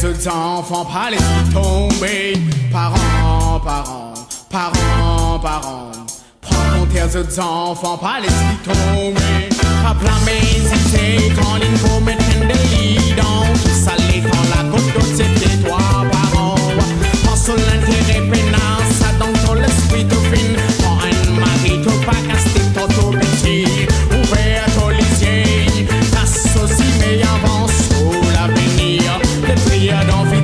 autres enfants, pas laisser tomber. Parents, parents, parents, parents. Prends tes autres enfants, pas laisser tomber. Pas blâmer, hésiter, quand il faut mettre de l'idon. Tout salé quand la goutte d'eau c'était toi, parents. Pense sur l'intérêt pénal, ça donne ton l'esprit tout fin. Prends un mari, tout pas casté, tout petit. Ouvert ton lisier, t'associe, mais avance sur l'avenir. Le prière d'envie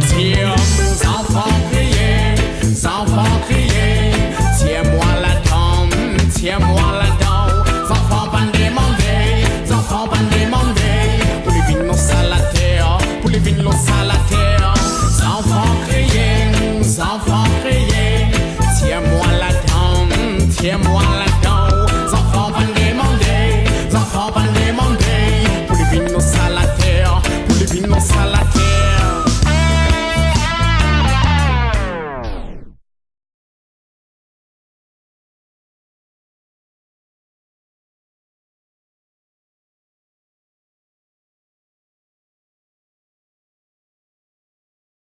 enfants crier, tiens-moi là-dedans, tiens-moi là-dedans. Enfants pas demander, enfants pas demander. Pour les vignes à la terre, pour les vignes à la terre. Enfants crier, tiens-moi là-dedans, tiens-moi là-dedans. Enfants pas demander, enfants pas demander.